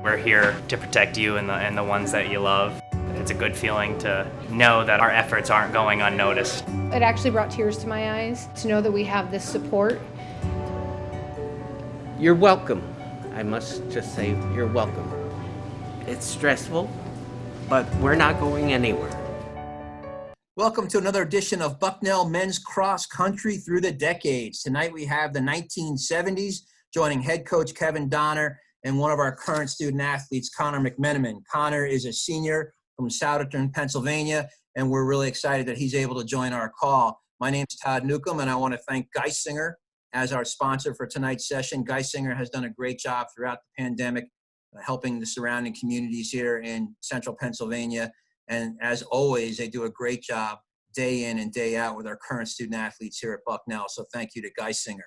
We're here to protect you and the ones that you love. It's a good feeling to know that our efforts aren't going unnoticed. It actually brought tears to my eyes to know that we have this support. You're welcome. I must just say, you're welcome. It's stressful, but we're not going anywhere. Welcome to another edition of Bucknell Men's Cross Country Through the Decades. Tonight we have the 1970s joining head coach Kevin Donner and one of our current student athletes, Connor McMenamin. Connor is a senior from Souderton, Pennsylvania, and we're really excited that he's able to join our call. My name is Todd Newcomb, and I want to thank Geisinger as our sponsor for tonight's session. Geisinger has done a great job throughout the pandemic, helping the surrounding communities here in central Pennsylvania. And as always, they do a great job day in and day out with our current student athletes here at Bucknell. So thank you to Geisinger.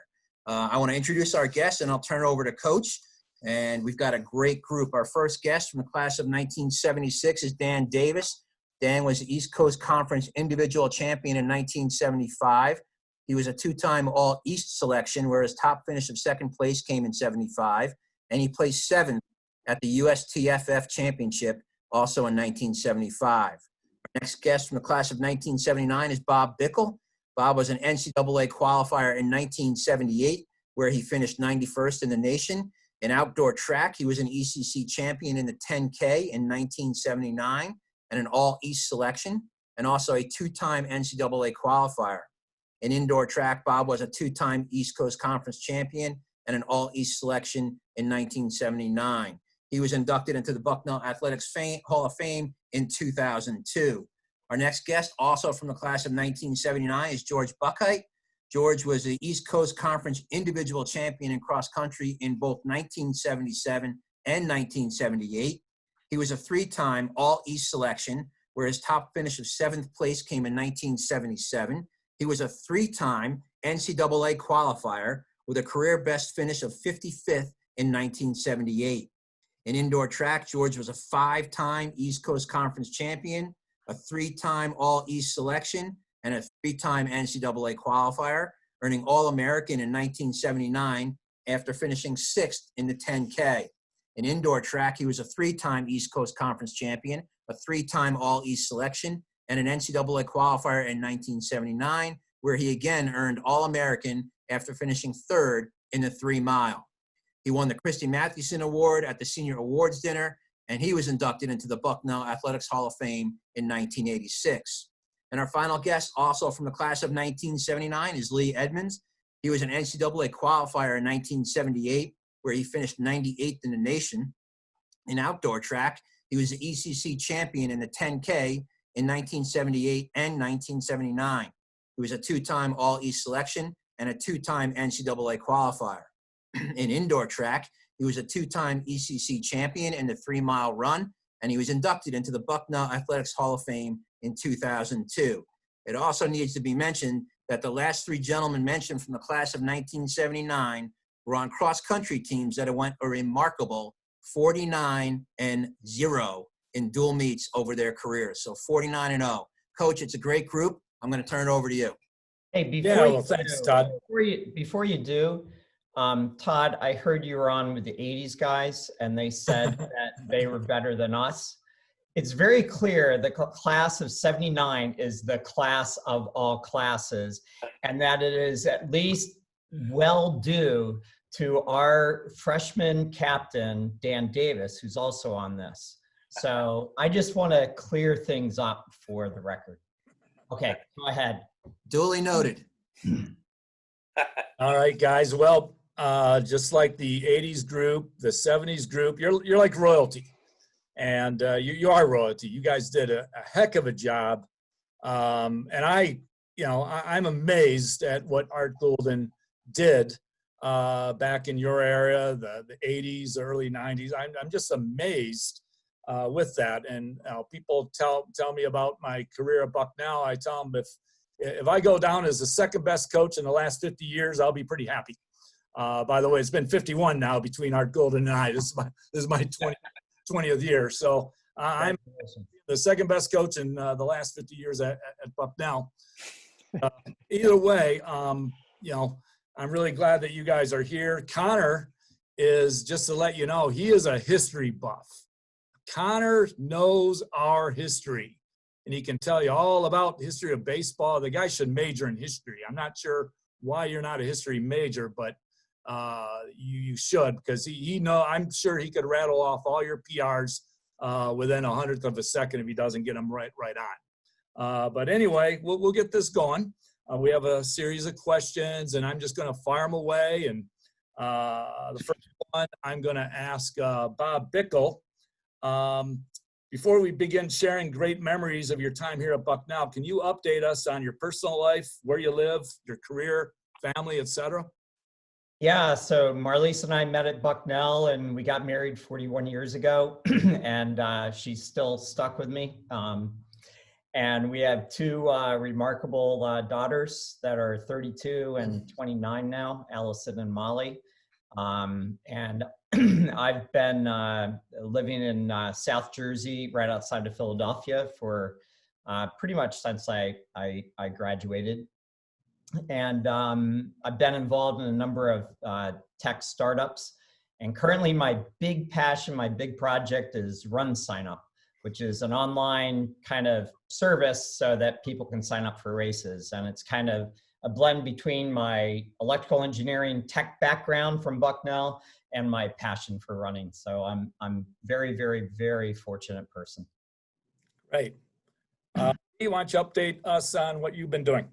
I want to introduce our guest, and I'll turn it over to Coach. And we've got a great group. Our first guest from the class of 1976 is Dan Davis. Dan was the East Coast Conference individual champion in 1975. He was a two-time All-East selection, where his top finish of second place came in 75. And he placed seventh at the USTFF Championship, also in 1975. Our next guest from the class of 1979 is Bob Bickel. Bob was an NCAA qualifier in 1978, where he finished 91st in the nation. In outdoor track, he was an ECC champion in the 10K in 1979 and an All-East selection, and also a two-time NCAA qualifier. In indoor track, Bob was a two-time East Coast Conference champion and an All-East selection in 1979. He was inducted into the Bucknell Athletics Hall of Fame in 2002. Our next guest, also from the class of 1979, is George Buckheit. George was the East Coast Conference individual champion in cross country in both 1977 and 1978. He was a three-time All-East selection, where his top finish of seventh place came in 1977. He was a three-time NCAA qualifier with a career best finish of 55th in 1978. In indoor track, George was a five-time East Coast Conference champion, a three-time All-East selection, and a three-time NCAA qualifier, earning All-American in 1979 after finishing sixth in the 10K. In indoor track, he was a three-time East Coast Conference champion, a three-time All-East selection, and an NCAA qualifier in 1979, where he again earned All-American after finishing third in the 3-mile. He won the Christy Mathewson Award at the Senior Awards Dinner, and he was inducted into the Bucknell Athletics Hall of Fame in 1986. And our final guest, also from the class of 1979, is Lee Edmonds. He was an NCAA qualifier in 1978, where he finished 98th in the nation. In outdoor track, he was the ECC champion in the 10K in 1978 and 1979. He was a two-time All-East selection and a two-time NCAA qualifier. In indoor track, he was a two-time ECC champion in the 3-mile run, and he was inducted into the Bucknell Athletics Hall of Fame in 2002. It also needs to be mentioned that the last three gentlemen mentioned from the class of 1979 were on cross-country teams that went a remarkable 49-0 in dual meets over their careers. So 49-0. Coach, it's a great group. I'm going to turn it over to you. Hey, Thanks, Todd. Before you do, Todd, I heard you were on with the 80s guys, and they said that they were better than us. It's very clear the class of 79 is the class of all classes, and that it is at least well due to our freshman captain, Dan Davis, who's also on this. So I just want to clear things up for the record. Okay, go ahead. Duly noted. All right, guys. Well, just like the 80s group, the 70s group, you're like royalty. And you are royalty. You guys did a heck of a job. And I'm amazed at what Art Golden did back in your era, the 80s, early 90s. I'm just amazed with that. And people tell me about my career at Bucknell. I tell them if I go down as the second best coach in the last 50 years, I'll be pretty happy. By the way, it's been 51 now between Art Golden and I. This is my 20th year. So I'm the second best coach in the last 50 years at Bucknell. Either way, I'm really glad that you guys are here. Connor is just to let you know, he is a history buff. Connor knows our history, and he can tell you all about the history of baseball. The guy should major in history. I'm not sure why you're not a history major, but you should, because he know. I'm sure he could rattle off all your PRs within 1/100th of a second if he doesn't get them right on. But anyway, we'll get this going. We have a series of questions, and I'm just going to fire them away. And the first one, I'm going to ask Bob Bickel. Before we begin sharing great memories of your time here at Bucknell, can you update us on your personal life, where you live, your career, family, etc.? Yeah, so Marlise and I met at Bucknell, and we got married 41 years ago, and she's still stuck with me. And we have two remarkable daughters that are 32 and 29 now, Allison and Molly. And I've been living in South Jersey, right outside of Philadelphia, for pretty much since I graduated. And I've been involved in a number of tech startups. And currently my big passion, my big project is Run Sign Up, which is an online kind of service so that people can sign up for races. And it's kind of a blend between my electrical engineering tech background from Bucknell and my passion for running. So I'm very, very, very fortunate person. Great. Why don't you update us on what you've been doing?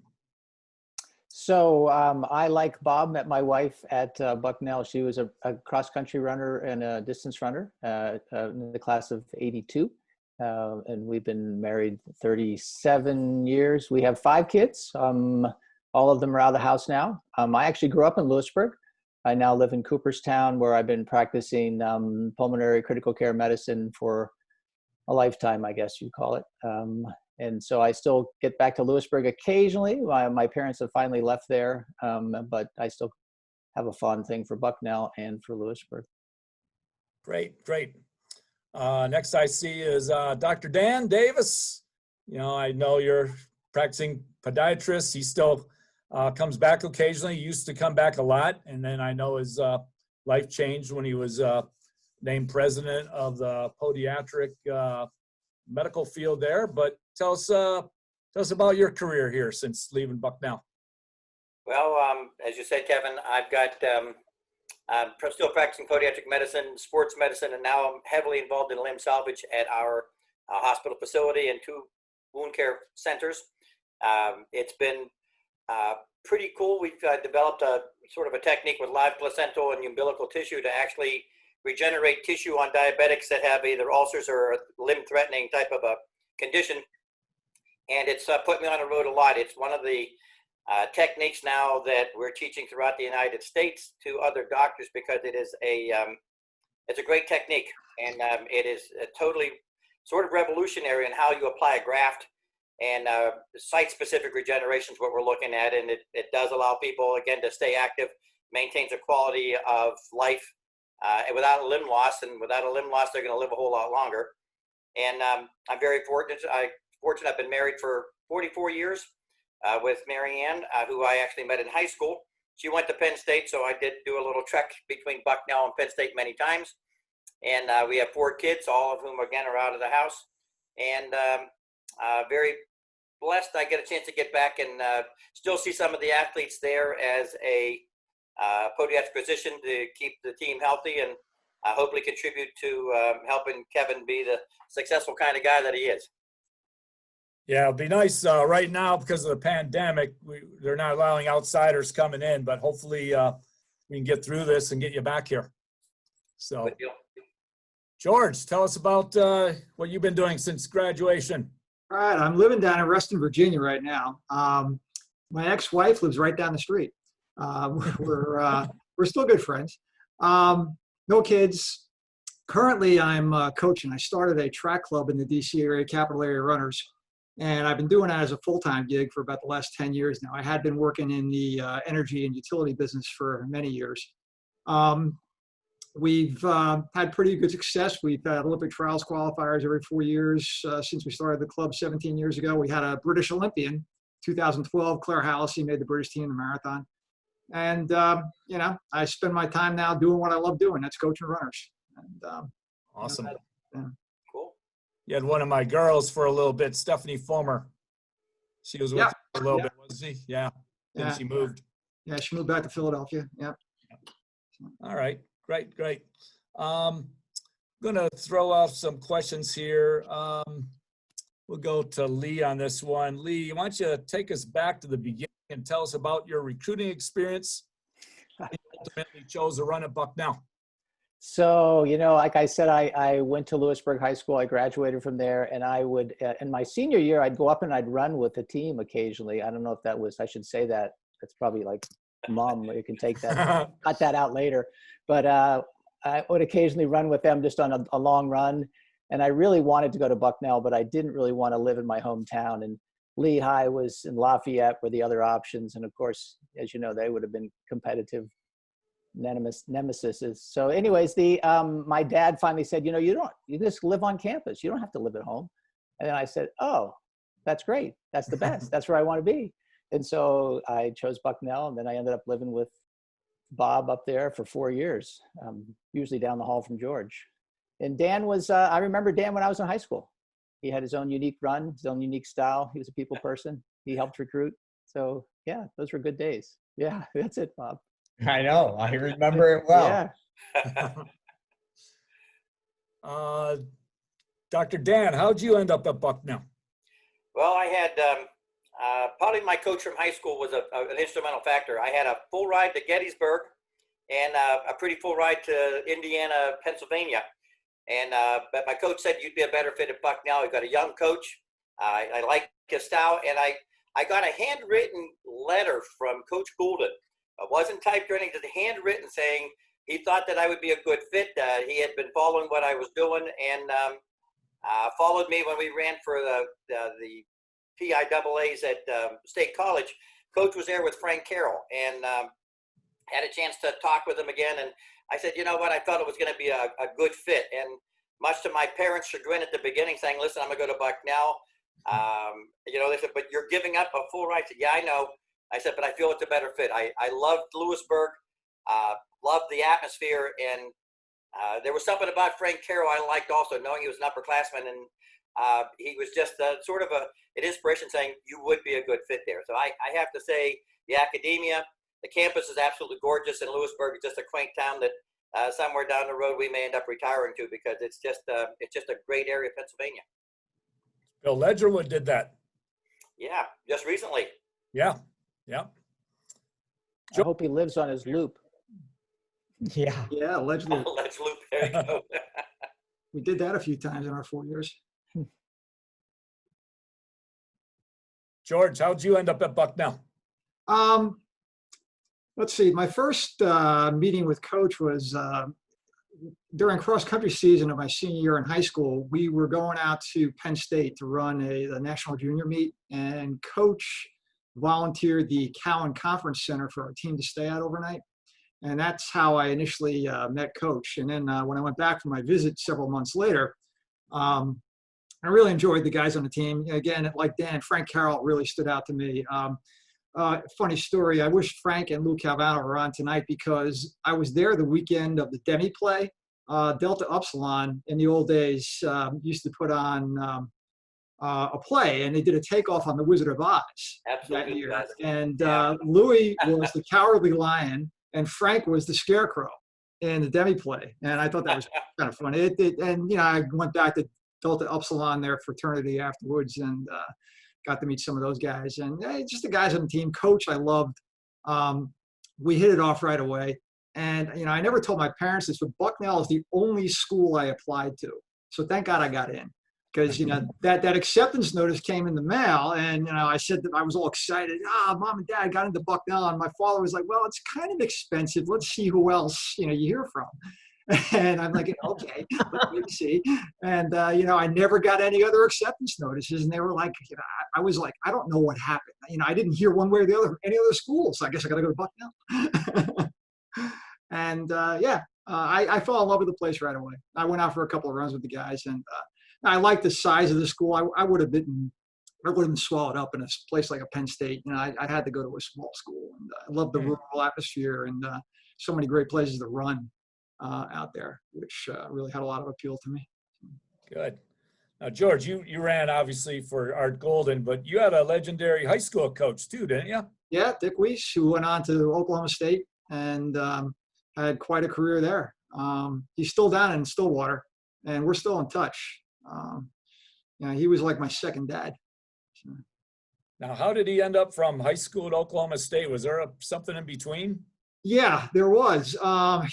So I, like Bob, met my wife at Bucknell. She was a cross-country runner and a distance runner in the class of '82. And we've been married 37 years. We have 5 kids. All of them are out of the house now. I actually grew up in Lewisburg. I now live in Cooperstown, where I've been practicing pulmonary critical care medicine for a lifetime, I guess you'd call it. And so I still get back to Lewisburg occasionally. My parents have finally left there, but I still have a fond thing for Bucknell and for Lewisburg. Great, great. Next I see is Dr. Dan Davis. You know, I know you're practicing podiatrist. He still comes back occasionally. He used to come back a lot. And then I know his life changed when he was named president of the podiatric medical field there. But tell us about your career here since leaving Bucknell. Well, as you said, Kevin, I've got I'm still practicing podiatric medicine, sports medicine, and now I'm heavily involved in limb salvage at our hospital facility and 2 wound care centers. It's been pretty cool. We've developed a sort of a technique with live placental and umbilical tissue to actually regenerate tissue on diabetics that have either ulcers or a limb-threatening type of a condition. And it's put me on the road a lot. It's one of the techniques now that we're teaching throughout the United States to other doctors, because it is it's a great technique, and it is totally sort of revolutionary in how you apply a graft, and site-specific regeneration is what we're looking at, and it does allow people, again, to stay active, maintains a quality of life without a limb loss, and without a limb loss, they're going to live a whole lot longer. And I'm very fortunate. I've been married for 44 years. With Mary Ann, who I actually met in high school. She went to Penn State, so I did do a little trek between Bucknell and Penn State many times. And we have 4 kids, all of whom, again, are out of the house. And very blessed I get a chance to get back and still see some of the athletes there as a podiatric physician to keep the team healthy, and hopefully contribute to helping Kevin be the successful kind of guy that he is. Yeah, it'd be nice right now because of the pandemic. They're not allowing outsiders coming in, but hopefully we can get through this and get you back here. So, George, tell us about what you've been doing since graduation. All right, I'm living down in Reston, Virginia right now. My ex-wife lives right down the street. We're still good friends. No kids. Currently, I'm coaching. I started a track club in the DC area, Capital Area Runners. And I've been doing that as a full-time gig for about the last 10 years now. I had been working in the energy and utility business for many years. We've had pretty good success. We've had Olympic trials qualifiers every 4 years since we started the club 17 years ago. We had a British Olympian, 2012, Claire Hallisey made the British team in the marathon. And, I spend my time now doing what I love doing. That's coaching runners. And, Awesome. yeah. Cool. You had one of my girls for a little bit, Stephanie Fulmer. She was with Yeah. you for a little Yeah. bit, wasn't she? Yeah. Then Yeah. she moved. Yeah, she moved back to Philadelphia. Yeah. All right. Great. I'm going to throw off some questions here. We'll go to Lee on this one. Lee, why don't you take us back to the beginning and tell us about your recruiting experience? You ultimately chose to run at Bucknell. So, like I said, I went to Lewisburg High School. I graduated from there, and I would, in my senior year, I'd go up and I'd run with the team occasionally. I don't know if that was, I should say that. That's probably like, Mom, you can take that, cut that out later. But I would occasionally run with them just on a long run. And I really wanted to go to Bucknell, but I didn't really want to live in my hometown. And Lehigh was in Lafayette were the other options. And of course, as you know, they would have been competitive nemesis. So anyways, my dad finally said, you just live on campus. You don't have to live at home. And then I said, oh, that's great. That's the best. That's where I want to be. And so I chose Bucknell, and then I ended up living with Bob up there for 4 years, usually down the hall from George. And Dan was, I remember Dan when I was in high school. He had his own unique run, his own unique style. He was a people person. He helped recruit. So yeah, those were good days. Yeah, that's it, Bob. I know. I remember it well. Yeah. Dr. Dan, how'd you end up at Bucknell? Well, I had probably my coach from high school was an instrumental factor. I had a full ride to Gettysburg and a pretty full ride to Indiana, Pennsylvania. And but my coach said you'd be a better fit at Bucknell. You got a young coach. I like his style, and I got a handwritten letter from Coach Goulden. It wasn't typed or anything, just handwritten, saying he thought that I would be a good fit. He had been following what I was doing, and followed me when we ran for the PIAAs at State College. Coach was there with Frank Carroll, and had a chance to talk with him again. And I said, you know what, I thought it was going to be a good fit. And much to my parents' chagrin at the beginning, saying, listen, I'm going to go to Bucknell. They said, but you're giving up a full ride. I said, yeah, I know. I said, but I feel it's a better fit. I loved Lewisburg, loved the atmosphere, and there was something about Frank Carroll I liked also, knowing he was an upperclassman, and he was just sort of an inspiration, saying you would be a good fit there. So I have to say, the academia, the campus is absolutely gorgeous, and Lewisburg is just a quaint town that somewhere down the road we may end up retiring to, because it's just a great area of Pennsylvania. Bill Ledgerwood did that. Yeah, just recently. Yeah. I hope he lives on his loop. Yeah. Yeah, allegedly. Let's loop. There you go. We did that a few times in our 4 years. George, how'd you end up at Bucknell? Let's see. My first meeting with Coach was during cross-country season of my senior year in high school. We were going out to Penn State to run a national junior meet, and Coach volunteered the Cowan Conference Center for our team to stay at overnight. And that's how I initially met Coach. And then when I went back for my visit several months later, I really enjoyed the guys on the team. Again, like Dan, Frank Carroll really stood out to me. Funny story, I wish Frank and Lou Calvano were on tonight, because I was there the weekend of the Demi play. Delta Upsilon in the old days used to put on a play, and they did a takeoff on the Wizard of Oz that year. And Louis was the Cowardly Lion, and Frank was the Scarecrow in the Demi play. And I thought that was kind of funny. I went back to Delta Upsilon, their fraternity, afterwards, and got to meet some of those guys. And just the guys on the team. Coach, I loved. We hit it off right away. And, I never told my parents this, but Bucknell is the only school I applied to. So thank God I got in. Because, that acceptance notice came in the mail, and, I said that I was all excited. Mom and Dad got into Bucknell, and my father was like, well, it's kind of expensive. Let's see who else, you hear from. And I'm like, okay, let's see. And, I never got any other acceptance notices. And they were like, I was like, I don't know what happened. I didn't hear one way or the other, any other school. So I guess I got to go to Bucknell. And, I fell in love with the place right away. I went out for a couple of runs with the guys, and I liked the size of the school. I would have been I would have been swallowed up in a place like a Penn State. You know, I had to go to a small school, and I love the rural atmosphere and so many great places to run out there, which really had a lot of appeal to me. Good. Now, George, you ran obviously for Art Golden, but you had a legendary high school coach too, didn't you? Yeah, Dick Weiss, who went on to Oklahoma State and had quite a career there. He's still down in Stillwater, and we're still in touch. You know, he was like my second dad. So. Now, how did he end up from high school at Oklahoma State? Was there something in between? Yeah, there was.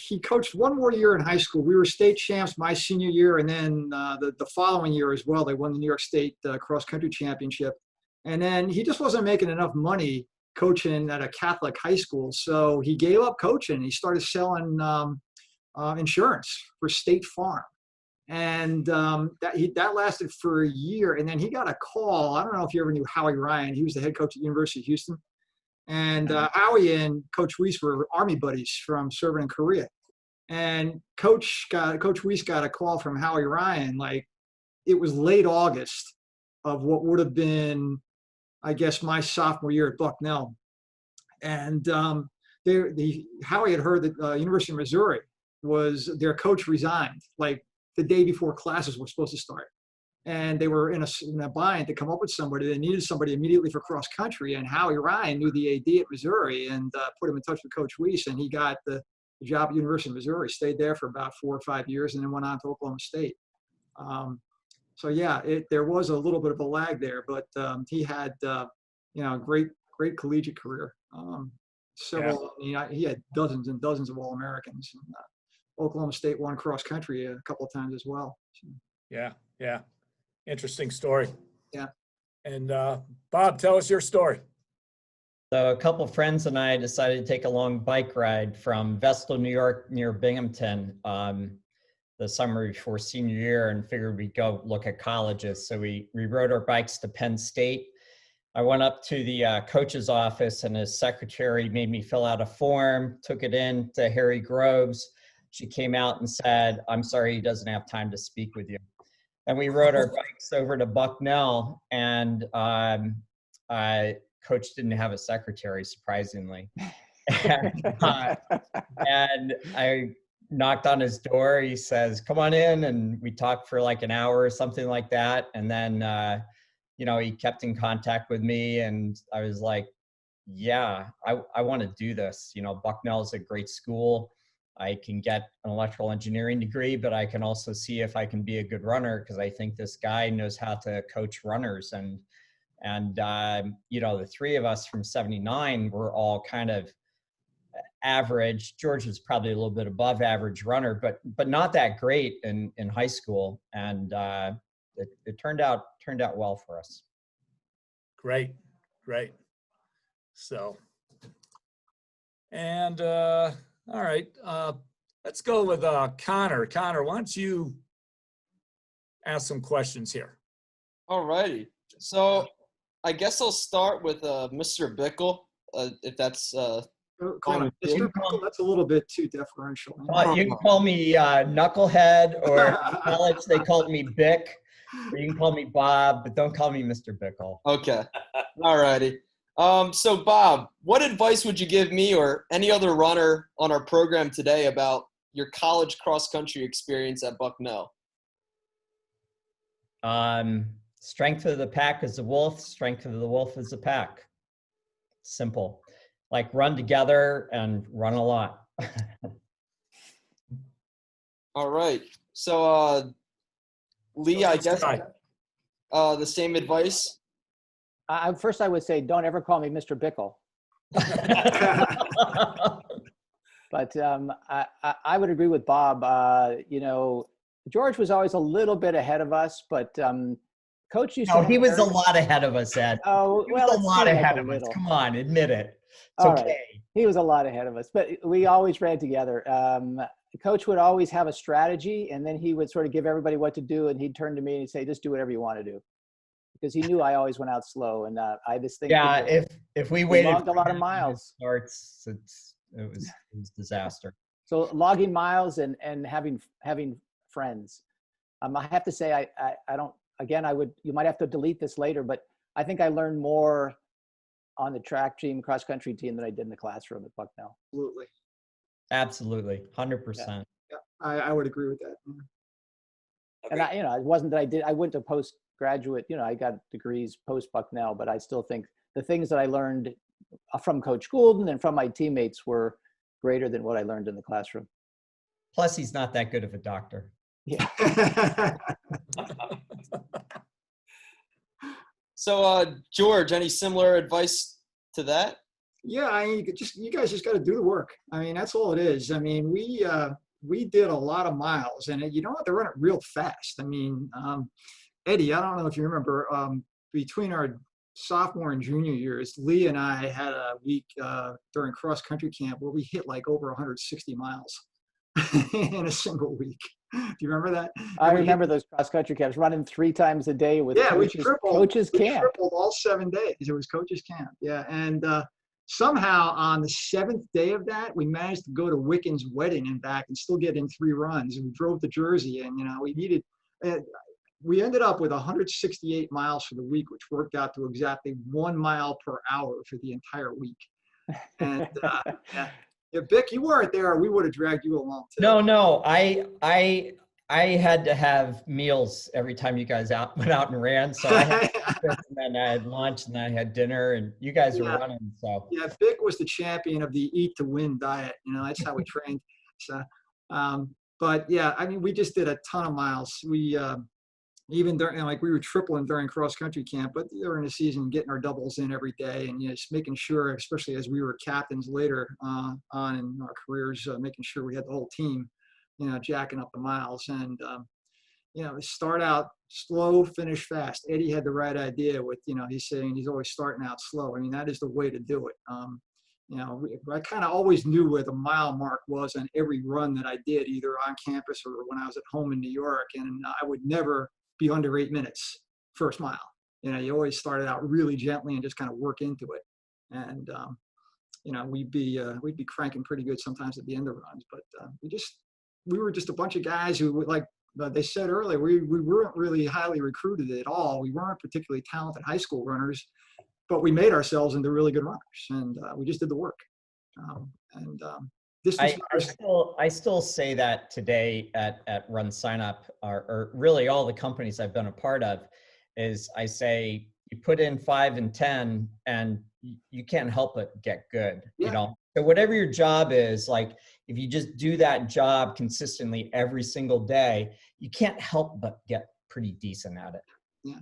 He coached one more year in high school. We were state champs my senior year, and then the following year as well, they won the New York State cross country championship. And then he just wasn't making enough money coaching at a Catholic high school, so he gave up coaching. He started selling insurance for State Farm, and that lasted for a year. And then he got a call. I don't know if you ever knew Howie Ryan. He was the head coach at the University of Houston. And Howie and Coach Weiss were Army buddies from serving in Korea. And Coach Weiss got a call from Howie Ryan, like it was late August of what would have been, I guess, my sophomore year at Bucknell. And Howie had heard that University of Missouri their coach resigned like the day before classes were supposed to start. And they were in a bind to come up with somebody. They needed somebody immediately for cross country. And Howie Ryan knew the AD at Missouri and put him in touch with Coach Weiss. And he got the job at University of Missouri, stayed there for about 4 or 5 years, and then went on to Oklahoma State. So yeah, there was a little bit of a lag there, but he had great collegiate career. He had dozens and dozens of All-Americans. And, Oklahoma State won cross country a couple of times as well. So. Yeah. Interesting story. Yeah. And Bob, tell us your story. So a couple friends and I decided to take a long bike ride from Vestal, New York, near Binghamton, the summer before senior year, and figured we'd go look at colleges. So we rode our bikes to Penn State. I went up to the coach's office, and his secretary made me fill out a form, took it in to Harry Groves. She came out and said, "I'm sorry, he doesn't have time to speak with you." And we rode our bikes over to Bucknell, and Coach didn't have a secretary, surprisingly. And I knocked on his door. He says, "Come on in." And we talked for like an hour or something like that. And then, he kept in contact with me, and I was like, yeah, I want to do this. Bucknell is a great school. I can get an electrical engineering degree, but I can also see if I can be a good runner, because I think this guy knows how to coach runners. And the three of us from 79 were all kind of average. George was probably a little bit above average runner, but not that great in high school. And it turned out well for us. Great. So, and all right, let's go with Connor. Connor, why don't you ask some questions here? All righty. So I guess I'll start with Mr. Bickel, if that's Mr. Bickel, that's a little bit too deferential. You can call me Knucklehead, or in college they called me Bick, or you can call me Bob, but don't call me Mr. Bickel. Okay. All righty. So Bob, what advice would you give me or any other runner on our program today about your college cross-country experience at Bucknell? Strength of the pack is the wolf. Strength of the wolf is the pack. Simple. Like, run together and run a lot. All right. So, Lee, I guess the same advice. First, I would say, don't ever call me Mr. Bickel. But I would agree with Bob. George was always a little bit ahead of us, but Coach used to. He was a lot ahead of us, Ed. Oh, he was a lot ahead of us. Come on, admit it. It's All okay. Right. He was a lot ahead of us, but we always ran together. Coach would always have a strategy, and then he would sort of give everybody what to do, and he'd turn to me and he'd say, "Just do whatever you want to do," because he knew I always went out slow, and I just think. Yeah, if we waited logged a lot of miles, it was disaster. So logging miles and having friends. I have to say I don't. Again, you might have to delete this later, but I think I learned more on the track team, cross country team than I did in the classroom at Bucknell. Absolutely. Absolutely. 100%. Yeah, I would agree with that. And it wasn't that I went to postgraduate, I got degrees post Bucknell, but I still think the things that I learned from Coach Goulden and from my teammates were greater than what I learned in the classroom. Plus, he's not that good of a doctor. Yeah. So, George, any similar advice to that? Yeah, you guys just got to do the work. I mean, that's all it is. I mean, we did a lot of miles, and you know what? They run it real fast. I mean, Eddie, I don't know if you remember, between our sophomore and junior years, Lee and I had a week during cross country camp where we hit like over 160 miles in a single week. Do you remember that? I remember those cross country camps, running 3 times a day with coaches camp. We tripled all 7 days. It was coaches camp. Yeah. And somehow on the 7th day of that, we managed to go to Wiccan's wedding and back and still get in 3 runs. And we drove to Jersey, and we ended up with 168 miles for the week, which worked out to exactly 1 mile per hour for the entire week. And yeah, Bick, you weren't there. We would have dragged you along too. No. I had to have meals every time you guys went out and ran. So I had breakfast, and then I had lunch, and then I had dinner, and you guys were running. So yeah, Bick was the champion of the eat to win diet. That's how we trained. So, but yeah, I mean, we just did a ton of miles. We even during, we were tripling during cross country camp, but during the season, getting our doubles in every day, and just making sure, especially as we were captains later on in our careers, making sure we had the whole team, jacking up the miles. And start out slow, finish fast. Eddie had the right idea with, he's saying he's always starting out slow. I mean, that is the way to do it. I kind of always knew where the mile mark was on every run that I did, either on campus or when I was at home in New York, and I would never be under 8 minutes first mile. You always started out really gently and just kind of work into it. And, we'd be cranking pretty good sometimes at the end of runs, but we were just a bunch of guys who, like they said earlier, we weren't really highly recruited at all. We weren't particularly talented high school runners, but we made ourselves into really good runners, and we just did the work. I still say that today at Run Sign Up, or really all the companies I've been a part of, is I say you put in 5 and 10 and you can't help but get good. Yeah. So whatever your job is, like if you just do that job consistently every single day, you can't help but get pretty decent at it. Yeah.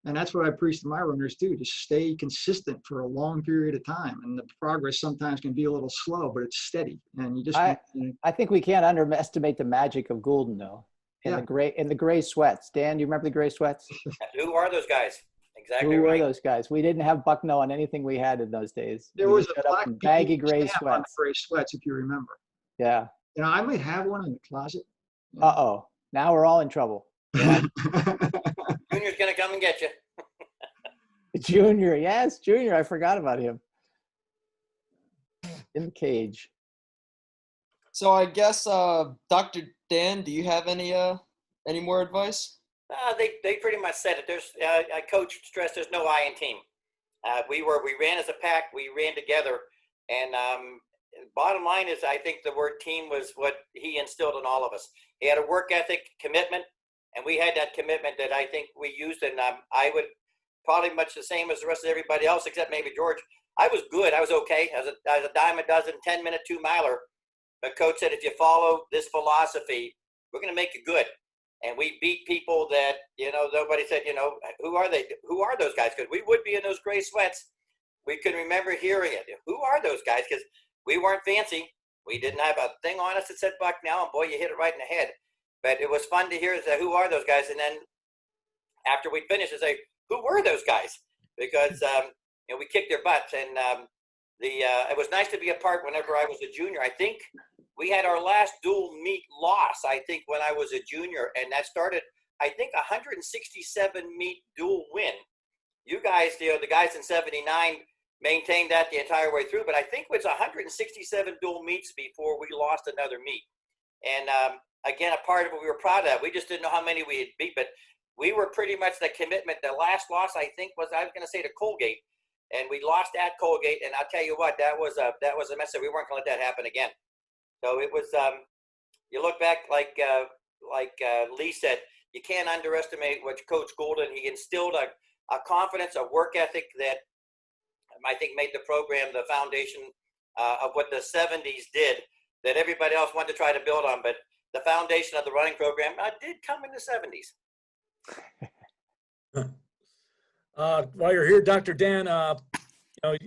And that's what I preach to my runners too, to stay consistent for a long period of time. And the progress sometimes can be a little slow, but it's steady. And you just I think we can't underestimate the magic of Goulden though. In the gray sweats. Dan, do you remember the gray sweats? Who are those guys? Exactly. Who were those guys? We didn't have Bucknell on anything we had in those days. There was a black baggy gray sweats. On the gray sweats, if you remember. Yeah. I might have one in the closet. Yeah. Uh-oh. Now we're all in trouble. Yeah. Junior's gonna come and get you. Junior, yes, Junior. I forgot about him. In the cage. So I guess, Dr. Dan, do you have any more advice? They pretty much said it. Coach stressed there's no I in team. We ran as a pack. We ran together, and bottom line is, I think the word team was what he instilled in all of us. He had a work ethic, commitment, and we had that commitment that I think we used. And I would probably much the same as the rest of everybody else, except maybe George. I was good. I was okay. As a dime a dozen, 10-minute 2-miler. But coach said, if you follow this philosophy, we're going to make you good. And we beat people that, nobody said, who are they? Who are those guys? Because we would be in those gray sweats. We could remember hearing it. Who are those guys? Because we weren't fancy. We didn't have a thing on us that said Bucknell, and boy, you hit it right in the head. But it was fun to hear, say, who are those guys? And then after we finished, say, who were those guys? Because, we kicked their butts. And it was nice to be a part whenever I was a junior. I think we had our last dual meet loss, I think, when I was a junior. And that started, I think, 167 meet dual win. You guys, the guys in 79 maintained that the entire way through. But I think it was 167 dual meets before we lost another meet. And, again, a part of it we were proud of. We just didn't know how many we had beat. But we were pretty much the commitment. The last loss, I think, was, I was going to say, to Colgate, and we lost at Colgate. And I'll tell you what, that was a mess. We weren't going to let that happen again. So it was. You look back, like Lee said, you can't underestimate what Coach Golden. He instilled a confidence, a work ethic that I think made the program the foundation of what the 70s did, that everybody else wanted to try to build on. But the foundation of the running program did come in the 70s. While you're here, Dr. Dan,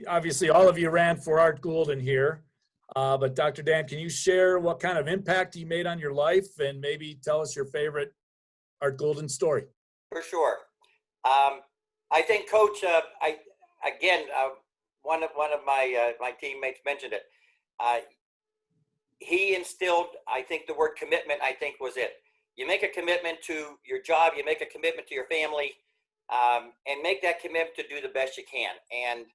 obviously all of you ran for Art Golden here, but Dr. Dan, can you share what kind of impact he made on your life and maybe tell us your favorite Art Golden story? For sure. I think Coach, one of my teammates mentioned it. He instilled, I think the word commitment, I think, was it. You make a commitment to your job, you make a commitment to your family, and make that commitment to do the best you can. And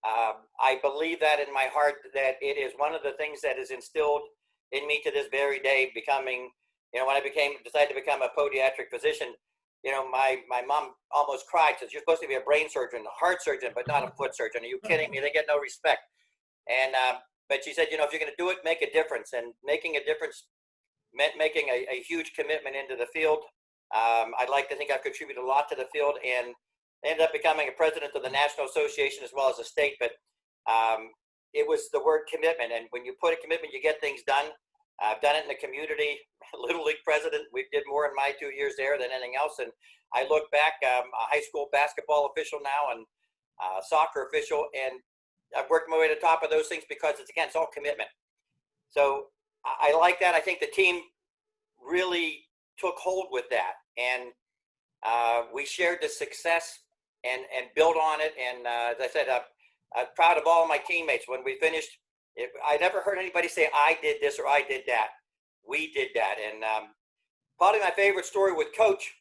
I believe that in my heart, that it is one of the things that is instilled in me to this very day, becoming, when I decided to become a podiatric physician, my mom almost cried, says, "You're supposed to be a brain surgeon, a heart surgeon, but not a foot surgeon. Are you kidding me? They get no respect." And, but she said, if you're going to do it, make a difference. And making a difference meant making a huge commitment into the field. I'd like to think I've contributed a lot to the field, and ended up becoming a president of the National Association as well as a state. But it was the word commitment. And when you put a commitment, you get things done. I've done it in the community. Little League president, we did more in my 2 years there than anything else. And I look back, I'm a high school basketball official now, and soccer official, and I've worked my way to the top of those things because it's all commitment. So I like that. I think the team really took hold with that, and we shared the success and built on it. And as I said, I'm proud of all of my teammates. When we finished, I never heard anybody say, "I did this" or "I did that." We did that. And probably my favorite story with Coach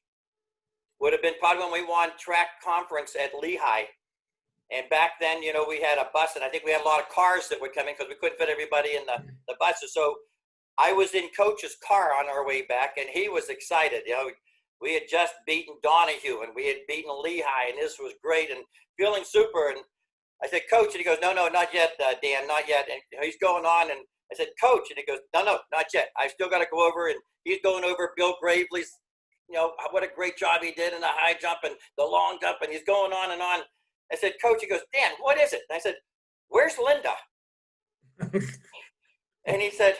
would have been probably when we won track conference at Lehigh. And back then, we had a bus, and I think we had a lot of cars that would come in because we couldn't fit everybody in the buses. So I was in Coach's car on our way back, and he was excited. We had just beaten Donahue, and we had beaten Lehigh, and this was great, and feeling super. And I said, "Coach," and he goes, "No, not yet, Dan, not yet." And he's going on, and I said, "Coach," and he goes, No, not yet. I've still got to go over." And he's going over Bill Gravely's, what a great job he did in the high jump and the long jump, and he's going on and on. I said, "Coach," he goes, "Dan, what is it?" And I said, "Where's Linda?" And he said,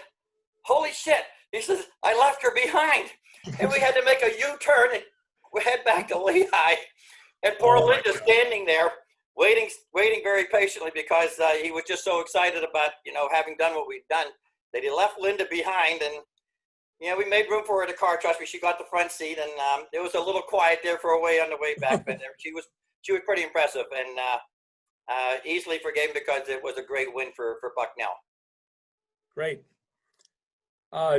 "Holy shit." He says, "I left her behind." And we had to make a U-turn and we head back to Lehigh. And poor Linda standing there waiting very patiently because he was just so excited about, having done what we'd done, that he left Linda behind. And, we made room for her in the car. Trust me, she got the front seat, and it was a little quiet there for a way on the way back. But she was pretty impressive, and easily forgave because it was a great win for Bucknell. Great.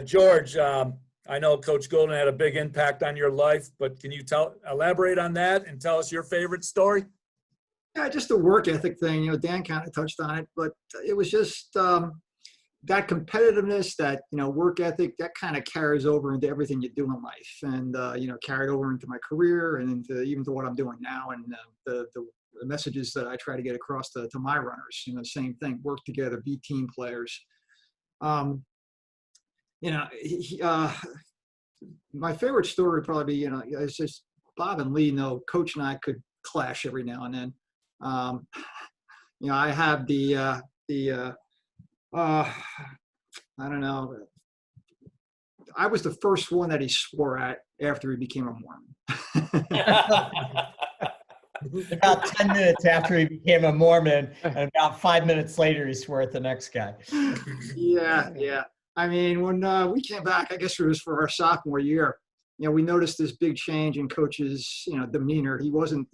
George, I know Coach Golden had a big impact on your life, but can you elaborate on that and tell us your favorite story? Yeah, just the work ethic thing. Dan kind of touched on it, but it was just that competitiveness, that work ethic, that kind of carries over into everything you do in life, and carried over into my career and into even to what I'm doing now, and the messages that I try to get across to my runners. Same thing: work together, be team players. My favorite story would probably be, it's just Bob and Lee know Coach and I could clash every now and then. I have I don't know. I was the first one that he swore at after he became a Mormon. About 10 minutes after he became a Mormon, and about 5 minutes later, he swore at the next guy. Yeah. I mean, when we came back, I guess it was for our sophomore year, we noticed this big change in Coach's, demeanor. He wasn't,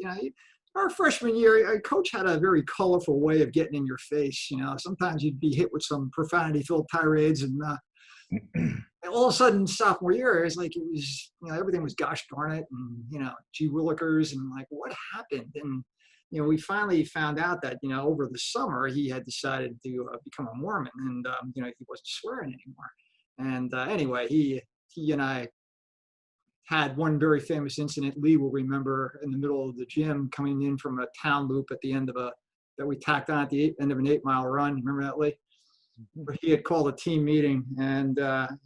our freshman year, Coach had a very colorful way of getting in your face. Sometimes you'd be hit with some profanity-filled tirades, and all of a sudden, sophomore year, it was like everything was gosh darn it, and gee willikers, and like, what happened? And we finally found out that over the summer he had decided to become a Mormon, and he wasn't swearing anymore. And anyway, he and I had one very famous incident Lee will remember in the middle of the gym coming in from a town loop at the end of that we tacked on at the end of an 8-mile run. Remember that, Lee? Where he had called a team meeting and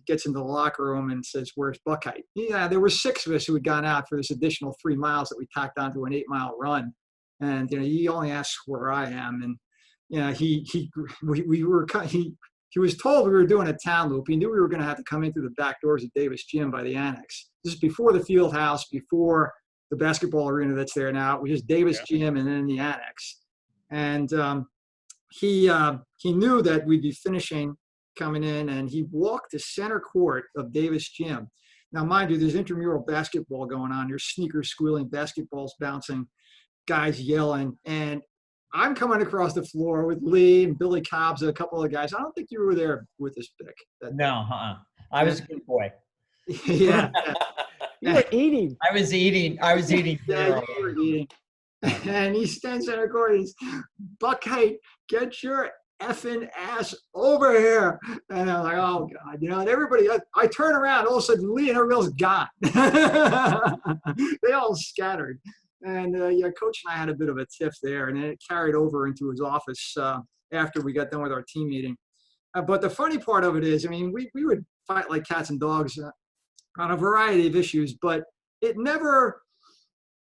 gets into the locker room and says, "Where's Buckheit?" Yeah, there were 6 of us who had gone out for this additional 3 miles that we tacked onto an 8-mile run. And, he only asked where I am. And, he was told we were doing a town loop. He knew we were going to have to come in through the back doors of Davis Gym by the annex. This is before the field house, before the basketball arena that's there now. It was just Davis Gym and then the annex. And he knew that we'd be finishing coming in, and he walked the center court of Davis Gym. Now, mind you, there's intramural basketball going on. There's sneakers squealing, basketballs bouncing, guys yelling. And I'm coming across the floor with Lee and Billy Cobbs and a couple of guys. I don't think you were there with us, Bick. No, I was a good boy. Yeah. You were eating. I was eating. Yeah, you were eating. And he stands center court. He's, "Buckheit, get your effing ass over here." And I'm like, oh God, and everybody, I turn around, all of a sudden Lee and everybody else gone. They all scattered. And Coach and I had a bit of a tiff there, and then it carried over into his office after we got done with our team meeting. But the funny part of it is, we would fight like cats and dogs on a variety of issues, but it never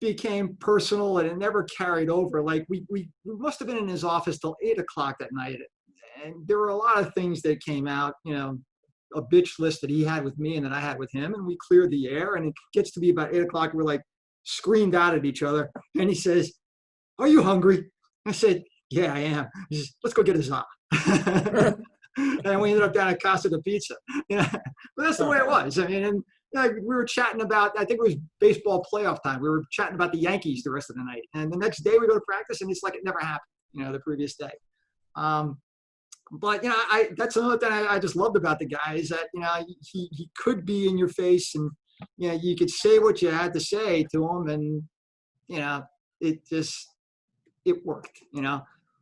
became personal, and it never carried over. Like we must have been in his office till 8 o'clock that night, and there were a lot of things that came out, a bitch list that he had with me and that I had with him, and we cleared the air. And it gets to be about 8 o'clock, we're like screamed out at each other, and he says, "Are you hungry?" I said, "Yeah, I am." He says, "Let's go get a za." And we ended up down at Casa de Pizza. But that's the way it was. We were chatting about, I think it was baseball playoff time. We were chatting about the Yankees the rest of the night. And the next day we go to practice, and it's like it never happened, the previous day. But that's another thing I just loved about the guy is that, he could be in your face, and, you could say what you had to say to him, and, it worked,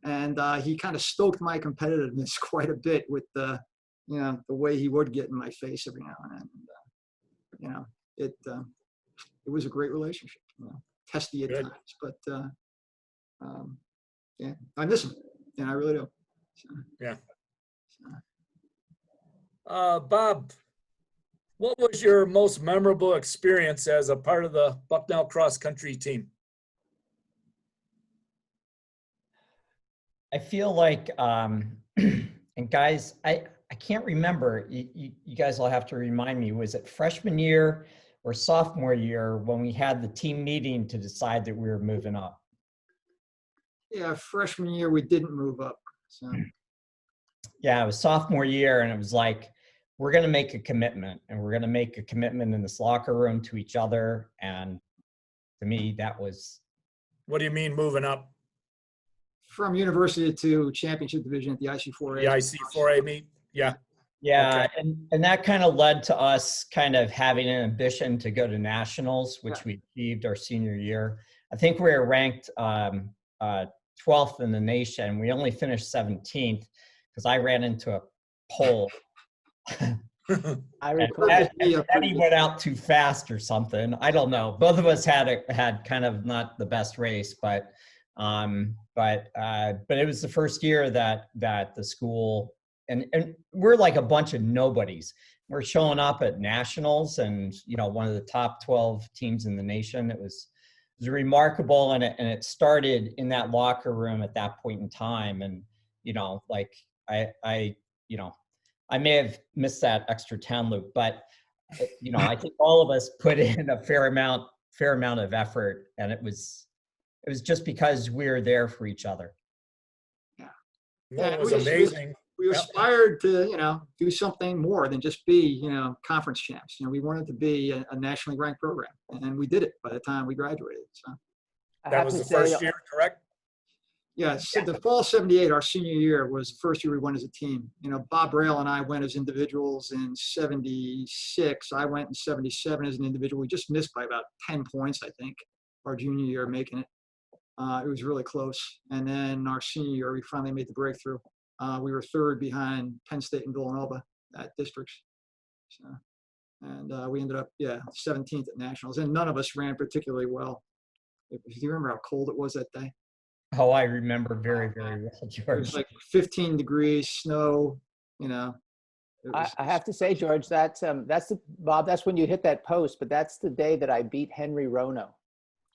and he kind of stoked my competitiveness quite a bit with the way he would get in my face every now and then. And, it was a great relationship, testy at Good. times, but I miss him, and I really do. So, Yeah. Bob, what was your most memorable experience as a part of the Bucknell cross country team? I feel like, and guys, I can't remember. You guys will have to remind me. Was it freshman year or sophomore year when we had the team meeting to decide that we were moving up? Yeah, freshman year we didn't move up. So. Yeah, it was sophomore year, and it was like, we're going to make a commitment, and we're going to make a commitment in this locker room to each other. And to me, that was. What do you mean moving up? From university to championship division at the IC4A. The IC4A meet? Yeah. Yeah, Okay. and that kind of led to us kind of having an ambition to go to nationals, which we achieved our senior year. I think we were ranked 12th in the nation. We only finished 17th because I ran into a pole. I recall Eddie went out too fast or something. I don't know. Both of us had kind of not the best race, but it was the first year that the school and we're like a bunch of nobodies. We're showing up at nationals, and one of the top 12 teams in the nation. It was remarkable, and it started in that locker room at that point in time. And I may have missed that extra town loop, but I think all of us put in a fair amount of effort, and it was just because we were there for each other. Yeah, it was amazing. We aspired to, do something more than just be, conference champs. We wanted to be a nationally ranked program, and we did it by the time we graduated. So that was the first year, correct? Yeah, so the fall '78, our senior year, was the first year we went as a team. Bob Rail and I went as individuals in '76. I went in '77 as an individual. We just missed by about 10 points, I think, our junior year making it. It was really close. And then our senior year, we finally made the breakthrough. We were third behind Penn State and Villanova at districts. So, And we ended up, 17th at nationals, and none of us ran particularly well. Do you remember how cold it was that day? Oh, I remember very, very well, It George. was like 15 degrees, snow, you know. I have to say, George, Bob, that's when you hit that post, but that's the day that I beat Henry Rono.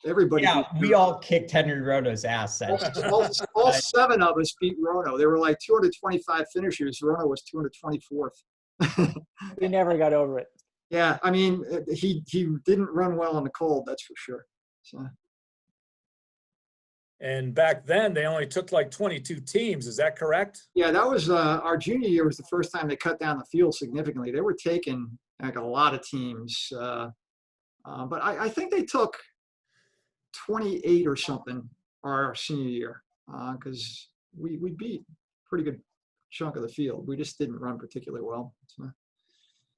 Everybody. Yeah, we all kicked Henry Rono's ass. All 7 of us beat Rono. There were like 225 finishers. Rono was 224th. We never got over it. Yeah, I mean, he didn't run well in the cold, that's for sure. So. And back then, they only took like 22 teams. Is that correct? Yeah, that was our junior year was the first time they cut down the field significantly. They were taking like a lot of teams. But I think they took 28 or something our senior year because we beat a pretty good chunk of the field. We just didn't run particularly well. So.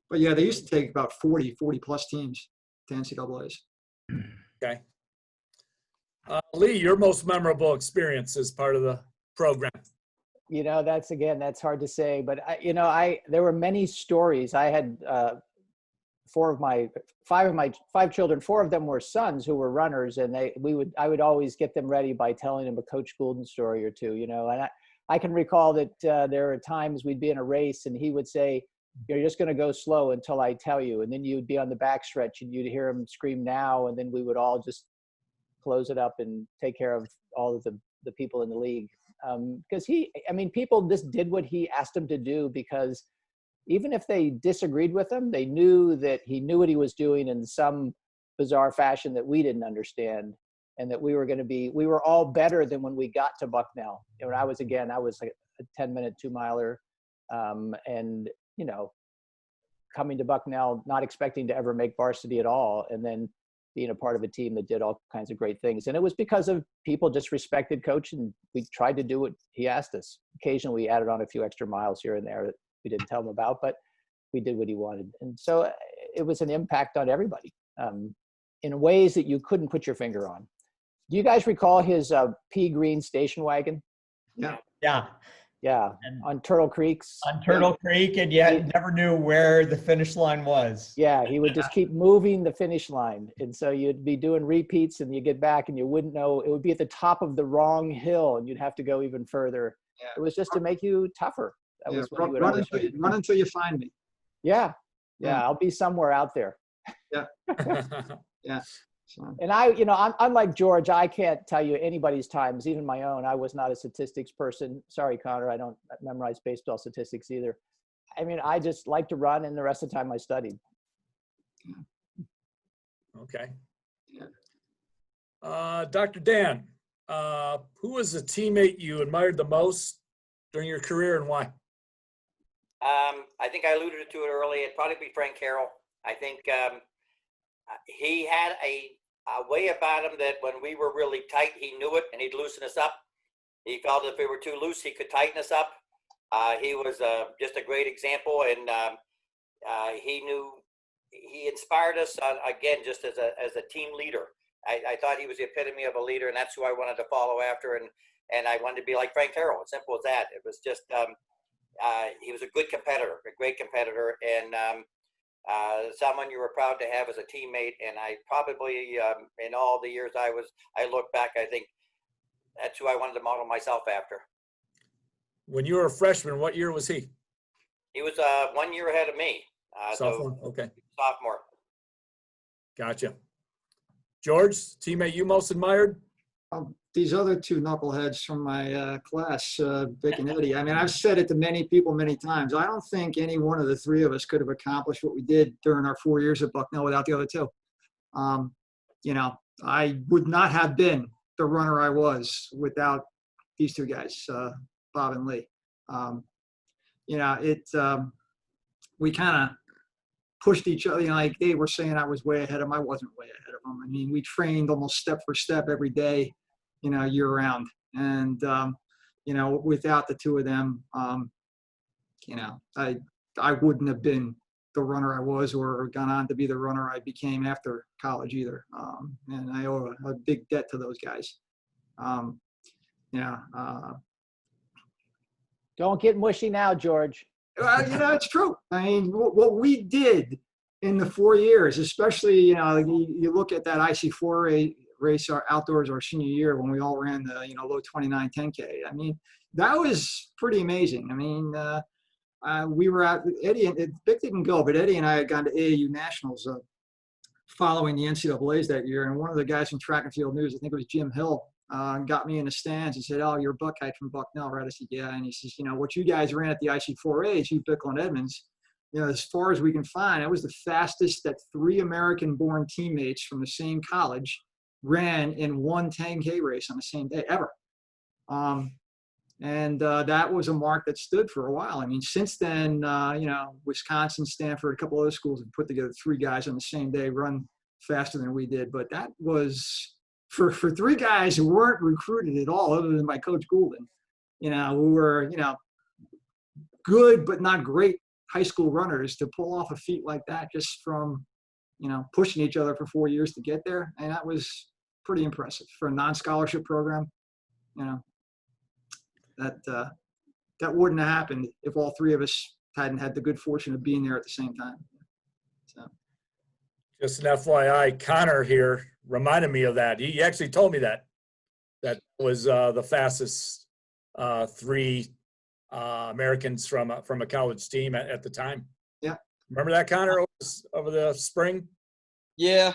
But yeah, they used to take about 40 plus teams to NCAAs. Okay. Lee, your most memorable experience as part of the program? You know, that's hard to say, but there were many stories. I had 5 of my 5 children, 4 of them were sons who were runners, and I would always get them ready by telling them a Coach Goulden story or two, and I can recall that there are times we'd be in a race and he would say, "You're just going to go slow until I tell you." And then you'd be on the backstretch and you'd hear him scream "now." And then we would all just close it up and take care of all of the people in the league. Because people just did what he asked them to do, because even if they disagreed with him, they knew that he knew what he was doing in some bizarre fashion that we didn't understand. And that we were all better than when we got to Bucknell. I was like a 10-minute 2-miler. And, coming to Bucknell, not expecting to ever make varsity at all. And then being a part of a team that did all kinds of great things. And it was because of people just respected Coach, and we tried to do what he asked us. Occasionally we added on a few extra miles here and there that we didn't tell him about, but we did what he wanted. And so it was an impact on everybody in ways that you couldn't put your finger on. Do you guys recall his pea green station wagon? Yeah. Yeah. Yeah, on Turtle Creeks. On Turtle Creek, and yet never knew where the finish line was. Yeah, he would just keep moving the finish line. And so you'd be doing repeats and you get back and you wouldn't know, it would be at the top of the wrong hill and you'd have to go even further. Yeah. It was just to make you tougher. That was what he would run until you find me. Yeah. I'll be somewhere out there. Yeah. Yeah. So. And I'm like George. I can't tell you anybody's times, even my own. I was not a statistics person. Sorry, Connor. I don't memorize baseball statistics either. I mean, I just like to run, and the rest of the time I studied. Okay. Dr. Dan, who was the teammate you admired the most during your career, and why? I think I alluded to it earlier. It'd probably be Frank Carroll. I think he had a way about him that when we were really tight, he knew it, and he'd loosen us up. He felt if we were too loose, he could tighten us up. He was just a great example, and he inspired us, again, just as a team leader. I thought he was the epitome of a leader, and that's who I wanted to follow after, and I wanted to be like Frank Carroll. As simple as that. It was just he was a good competitor, a great competitor, and someone you were proud to have as a teammate. And I probably, in all the years I look back, I think that's who I wanted to model myself after. When you were a freshman, what year was he? He was 1 year ahead of me. Sophomore? Okay. Sophomore. Gotcha. George, teammate you most admired? These other 2 knuckleheads from my class, Vic and Eddie. I mean, I've said it to many people many times. I don't think any one of the 3 of us could have accomplished what we did during our 4 years at Bucknell without the other 2. I would not have been the runner I was without these 2 guys, Bob and Lee. We kind of pushed each other. Like they were saying I was way ahead of them. I wasn't way ahead of them. I mean, we trained almost step for step every day, year round. And, without the 2 of them, I wouldn't have been the runner I was or gone on to be the runner I became after college either. And I owe a big debt to those guys. Don't get mushy now, George. It's true. I mean, what we did in the 4 years, especially, you look at that IC4 race outdoors our senior year when we all ran the, low 29 10K. I mean, that was pretty amazing. I mean, we were out, Eddie, and Bick didn't go, but Eddie and I had gone to AAU Nationals following the NCAAs that year. And one of the guys from Track and Field News, I think it was Jim Hill, got me in the stands. He said, "Oh, you're a Buckeye from Bucknell, right?" I said, "Yeah." And he says, "What you guys ran at the IC4As, you Bickel and Edmonds, as far as we can find, it was the fastest that 3 American-born teammates from the same college ran in one 10K race on the same day ever." And that was a mark that stood for a while. I mean, since then, Wisconsin, Stanford, a couple other schools have put together 3 guys on the same day run faster than we did. But that was for 3 guys who weren't recruited at all, other than by Coach Goulden, who were, good but not great high school runners, to pull off a feat like that just from, pushing each other for 4 years to get there. And that was pretty impressive for a non-scholarship program. That wouldn't have happened if all 3 of us hadn't had the good fortune of being there at the same time. So, just an FYI, Connor here reminded me of that. He actually told me that was the fastest 3 Americans from a college team at the time. Yeah. Remember that, Connor, over the spring? Yeah,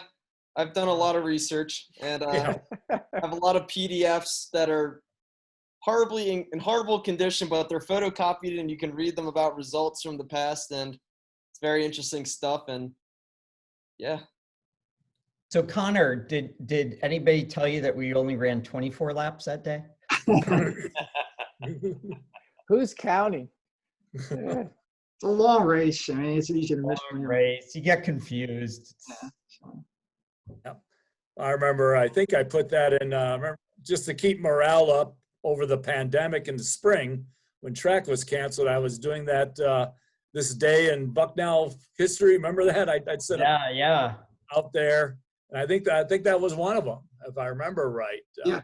I've done a lot of research, and I have a lot of PDFs that are in horrible condition, but they're photocopied and you can read them about results from the past, and it's very interesting stuff. And yeah. So Connor, did anybody tell you that we only ran 24 laps that day? Who's counting? It's a long race. I mean, it's easy to miss. Race. You get confused. Yeah. I remember, I think I put that in, just to keep morale up over the pandemic in the spring when track was canceled. I was doing that this day in Bucknell history. Remember that? I'd set up out there, and I think that was one of them, if I remember right. Yeah.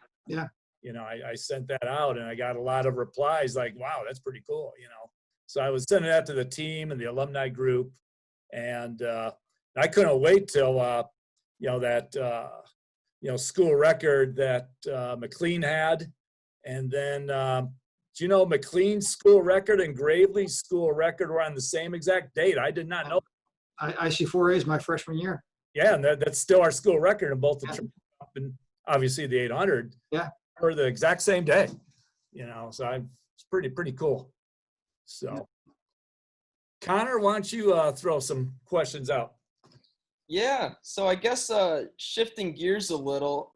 I sent that out, and I got a lot of replies like, "Wow, that's pretty cool." So I was sending that to the team and the alumni group, and I couldn't wait till that school record that McLean had. And then, McLean's school record and Gravely's school record were on the same exact date? I did not know. IC4A is my freshman year. Yeah, and that's still our school record in both the and obviously the 800. Yeah, for the exact same day. So it's pretty cool. So, Connor, why don't you throw some questions out? Yeah. So I guess shifting gears a little,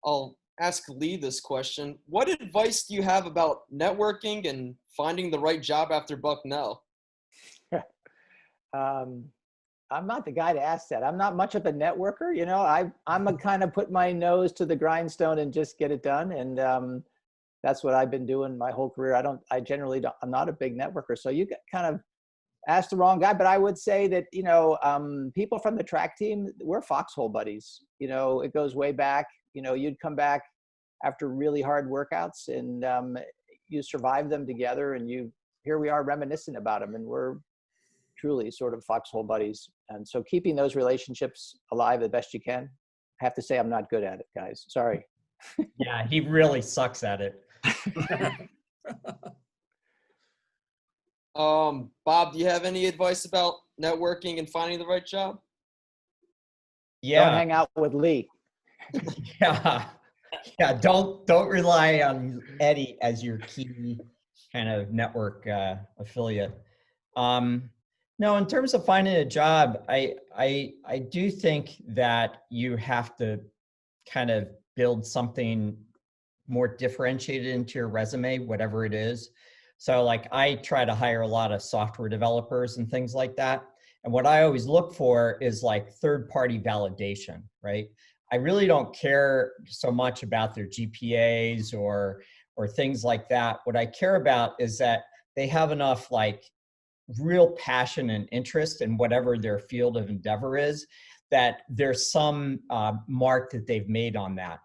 I'll ask Lee this question. What advice do you have about networking and finding the right job after Bucknell? I'm not the guy to ask that. I'm not much of a networker. I'm a kind of put my nose to the grindstone and just get it done. And that's what I've been doing my whole career. I'm not a big networker. So you kind of asked the wrong guy, but I would say that, people from the track team, we're foxhole buddies. It goes way back. You'd come back after really hard workouts and you survive them together, and here we are reminiscing about them, and we're truly sort of foxhole buddies. And so keeping those relationships alive the best you can. I have to say I'm not good at it, guys. Sorry. Yeah, he really sucks at it. Bob, do you have any advice about networking and finding the right job? Yeah. Don't hang out with Lee. Yeah. Don't rely on Eddie as your key kind of network affiliate. No, in terms of finding a job, I do think that you have to kind of build something more differentiated into your resume, whatever it is. So like I try to hire a lot of software developers and things like that. And what I always look for is like third-party validation, right? I really don't care so much about their GPAs or things like that. What I care about is that they have enough like real passion and interest in whatever their field of endeavor is, that there's some mark that they've made on that.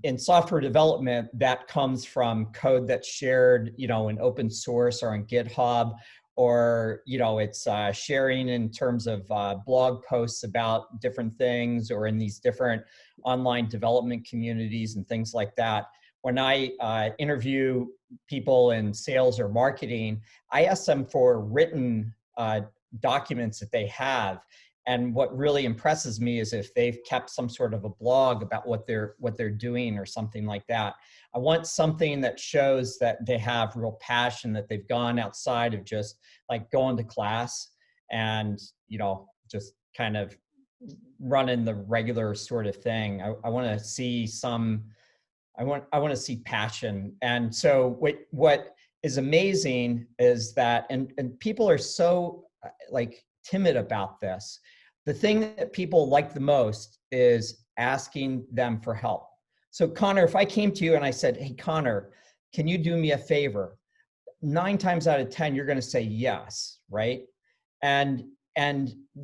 In software development, that comes from code that's shared, in open source or on GitHub, or, it's sharing in terms of blog posts about different things, or in these different online development communities and things like that. When I interview people in sales or marketing, I ask them for written documents that they have. And what really impresses me is if they've kept some sort of a blog about what they're doing or something like that. I want something that shows that they have real passion, that they've gone outside of just like going to class and, just kind of running the regular sort of thing. I want to see I want to see passion. And so what is amazing is that, and people are so like timid about this. The thing that people like the most is asking them for help. So Connor, if I came to you and I said, hey, Connor, can you do me a favor? 9 times out of 10, you're going to say yes, right? And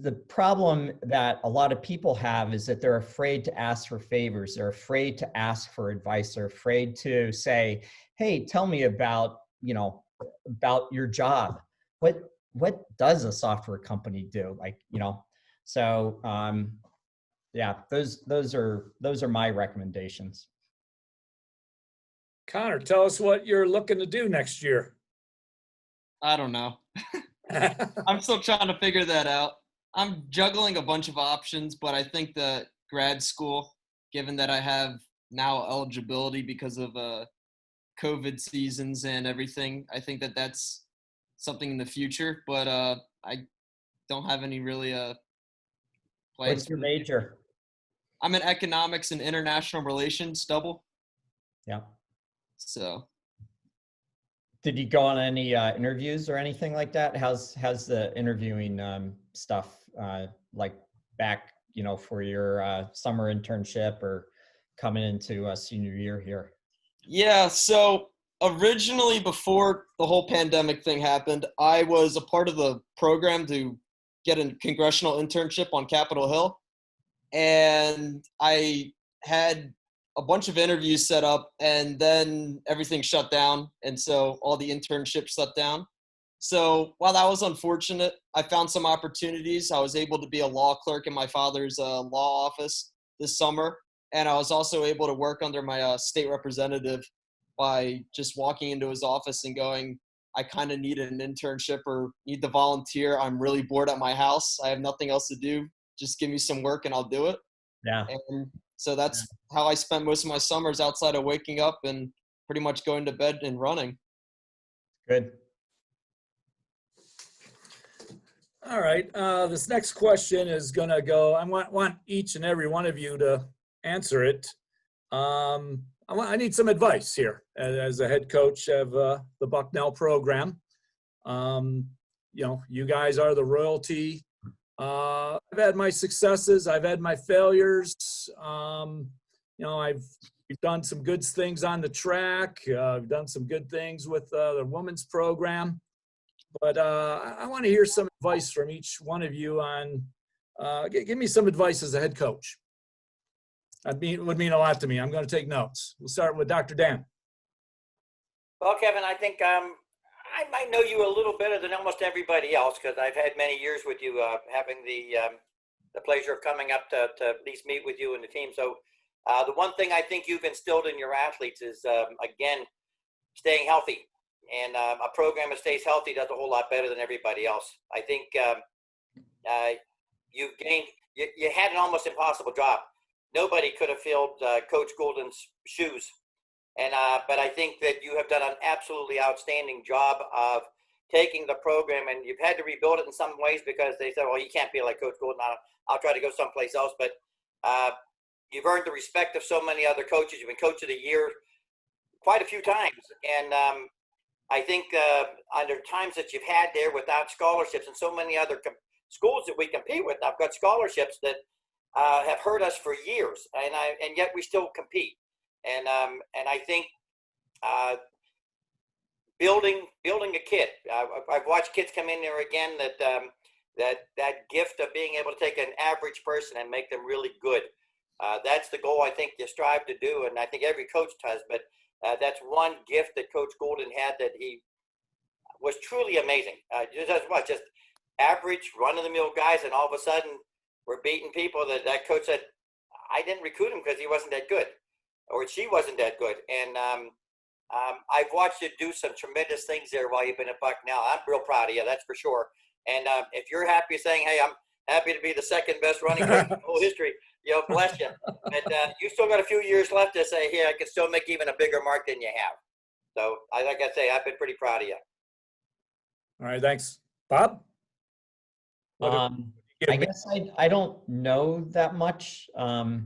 the problem that a lot of people have is that they're afraid to ask for favors. They're afraid to ask for advice. They're afraid to say, hey, tell me about your job. What does a software company do? So yeah, those are my recommendations. Connor, tell us what you're looking to do next year. I don't know. I'm still trying to figure that out. I'm juggling a bunch of options, but I think the grad school, given that I have now eligibility because of COVID seasons and everything, I think that that's something in the future, but I don't have any really plans. What's your major? I'm in economics and international relations double. Yeah. So. Did you go on any interviews or anything like that? How's the interviewing stuff like back, for your summer internship or coming into senior year here? Yeah, so originally before the whole pandemic thing happened, I was a part of the program to get a congressional internship on Capitol Hill. And I had a bunch of interviews set up, and then everything shut down. And so all the internships shut down. So while that was unfortunate, I found some opportunities. I was able to be a law clerk in my father's law office this summer. And I was also able to work under my state representative by just walking into his office and going, I kind of need an internship or need to volunteer. I'm really bored at my house. I have nothing else to do. Just give me some work and I'll do it. Yeah. And so that's how I spent most of my summers, outside of waking up and pretty much going to bed and running. Good. All right. This next question is going to go, I want each and every one of you to answer it. I need some advice here as a head coach of the Bucknell program. You guys are the royalty. I've had my successes. I've had my failures. We've done some good things on the track. I've done some good things with the women's program. But I want to hear some advice from each one of you on, give me some advice as a head coach. It would mean a lot to me. I'm going to take notes. We'll start with Dr. Dan. Well, Kevin, I think I might know you a little better than almost everybody else because I've had many years with you, having the pleasure of coming up to at least meet with you and the team. So the one thing I think you've instilled in your athletes is, again, staying healthy. And a program that stays healthy does a whole lot better than everybody else. I think you had an almost impossible job. Nobody could have filled Coach Golden's shoes. And but I think that you have done an absolutely outstanding job of taking the program, and you've had to rebuild it in some ways because they said, well, you can't be like Coach Golden. I'll try to go someplace else. But you've earned the respect of so many other coaches. You've been Coach of the Year quite a few times. And I think under times that you've had there without scholarships and so many other schools that we compete with, I've got scholarships that have hurt us for years, and yet we still compete. And I think building a kid. I've watched kids come in there again that gift of being able to take an average person and make them really good. That's the goal I think you strive to do, and I think every coach does. But that's one gift that Coach Golden had that he was truly amazing. Just average run-of-the-mill guys, and all of a sudden we're beating people that coach said, I didn't recruit him because he wasn't that good, or she wasn't that good. And I've watched you do some tremendous things there while you've been at Bucknell. I'm real proud of you, that's for sure. And if you're happy saying, hey, I'm happy to be the second best running coach in the whole history, bless you. But you still got a few years left to say, hey, I can still make even a bigger mark than you have. So, like I say, I've been pretty proud of you. All right, thanks. Bob? I guess I don't know that much. All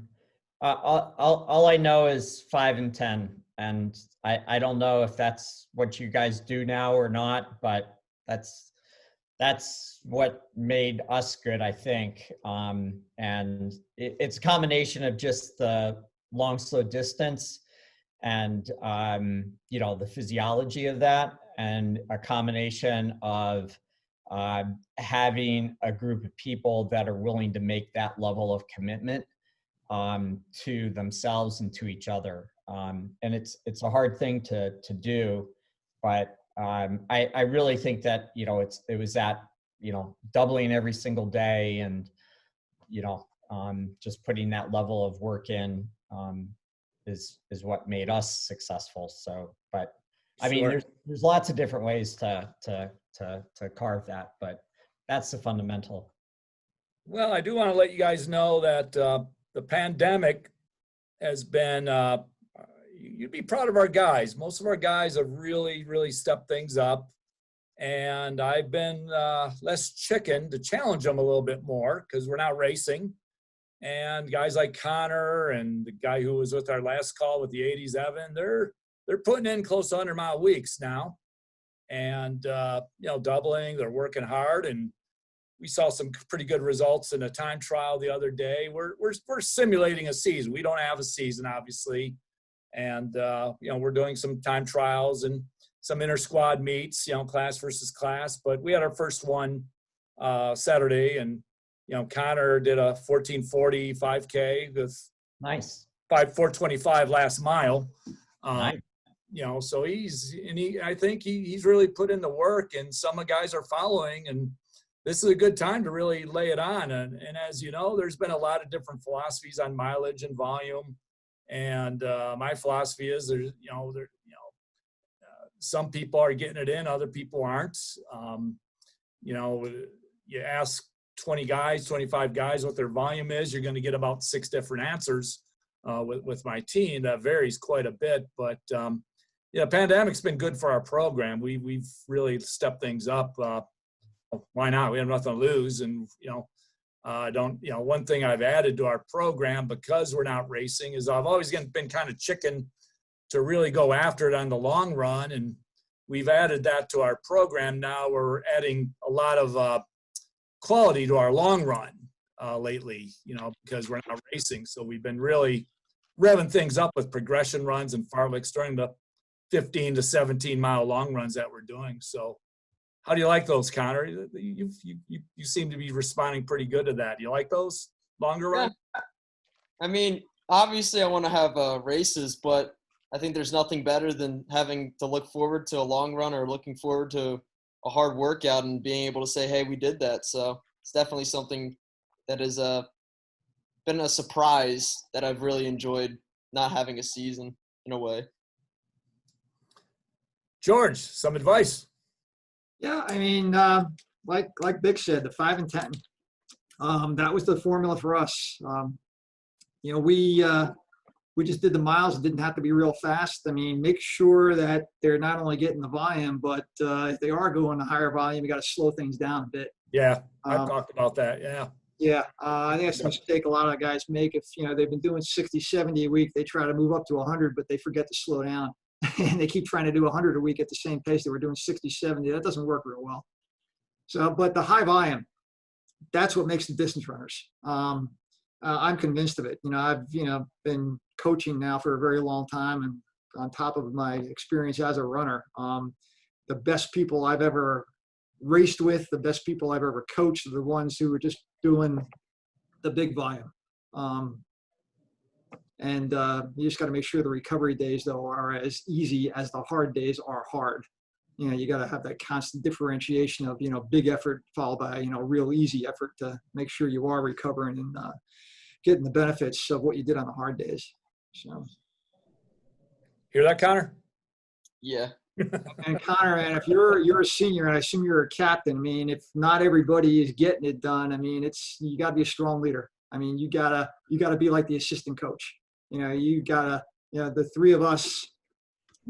I know is 5 and 10, and I don't know if that's what you guys do now or not, but that's what made us good, I think. And it's a combination of just the long, slow distance and, the physiology of that, and a combination of having a group of people that are willing to make that level of commitment to themselves and to each other. And it's a hard thing to do, but I really think that, it was that, doubling every single day and, just putting that level of work in is what made us successful. So, but I mean, there's lots of different ways to carve that, but that's the fundamental. Well, I do want to let you guys know that the pandemic has been, you'd be proud of our guys. Most of our guys have really, really stepped things up. And I've been less chicken to challenge them a little bit more because we're not racing. And guys like Connor and the guy who was with our last call with the 80s, Evan, they're putting in close to 100-mile weeks now. And, doubling, they're working hard. And we saw some pretty good results in a time trial the other day. We're simulating a season. We don't have a season, obviously. And, we're doing some time trials and some inter-squad meets, class versus class. But we had our first one Saturday, and, Connor did a 14:40 5K with nice 4:25 last mile. Nice. So I think he's really put in the work, and some of the guys are following, and this is a good time to really lay it on. And as you know, there's been a lot of different philosophies on mileage and volume. And my philosophy is some people are getting it in, other people aren't. You ask 20 guys, 25 guys what their volume is, you're going to get about 6 different answers with my team. That varies quite a bit, but pandemic's been good for our program. We've really stepped things up. Why not? We have nothing to lose. And, one thing I've added to our program because we're not racing is I've always been kind of chicken to really go after it on the long run. And we've added that to our program. Now we're adding a lot of quality to our long run lately, because we're not racing. So we've been really revving things up with progression runs and fartleks during the 15 to 17 mile long runs that we're doing. So how do you like those, Connor? You seem to be responding pretty good to that. Do you like those longer runs? I mean, obviously I want to have races, but I think there's nothing better than having to look forward to a long run or looking forward to a hard workout and being able to say, hey, we did that. So it's definitely something that has been a surprise that I've really enjoyed not having a season in a way. George, some advice. Yeah, I mean, like Bick said, the 5 and 10, that was the formula for us. We just did the miles. It didn't have to be real fast. I mean, make sure that they're not only getting the volume, but if they are going to higher volume, you got to slow things down a bit. Yeah, I've talked about that. Yeah. Yeah, I think that's a mistake a lot of guys make. If they've been doing 60, 70 a week, they try to move up to 100, but they forget to slow down. And they keep trying to do 100 a week at the same pace they were doing 60, 70. That doesn't work real well. So, but the high volume, that's what makes the distance runners. I'm convinced of it. I've been coaching now for a very long time, and on top of my experience as a runner, the best people I've ever raced with, the best people I've ever coached are the ones who are just doing the big volume. And you just got to make sure the recovery days, though, are as easy as the hard days are hard. you got to have that constant differentiation of, big effort followed by, real easy effort to make sure you are recovering and getting the benefits of what you did on the hard days. So. Hear that, Connor? Yeah. And Connor, and if you're a senior, and I assume you're a captain, I mean, if not everybody is getting it done, I mean, you got to be a strong leader. I mean, you gotta be like the assistant coach. You gotta, the three of us.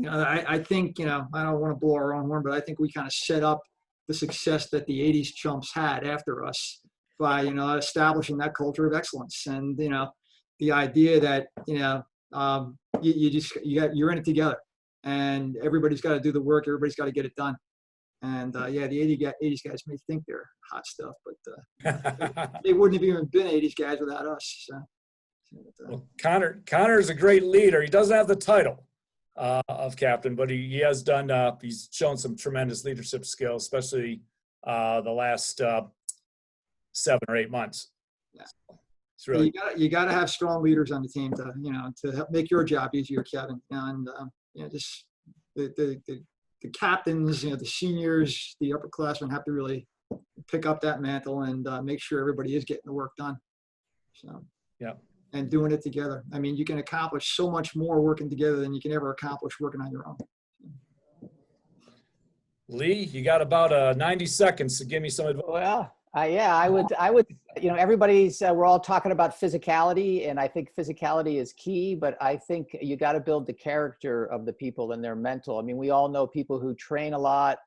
I think, I don't want to blow our own horn, but I think we kind of set up the success that the 80s chumps had after us by, establishing that culture of excellence. And, the idea that, you're in it together and everybody's got to do the work. Everybody's got to get it done. And the 80s guys may think they're hot stuff, but they wouldn't have even been 80s guys without us. So, well, Connor's a great leader. He doesn't have the title of captain, but he has done, he's shown some tremendous leadership skills, especially the last 7 or 8 months. Yeah. It's really, you got to have strong leaders on the team to, to help make your job easier, Kevin. And, just the captains, the seniors, the upperclassmen have to really pick up that mantle and make sure everybody is getting the work done. So, yeah. And doing it together. I mean, you can accomplish so much more working together than you can ever accomplish working on your own. Lee, you got about 90 seconds to give me some advice. Well, I would, everybody's, we're all talking about physicality, and I think physicality is key, but I think you got to build the character of the people and their mental. I mean, we all know people who train a lot,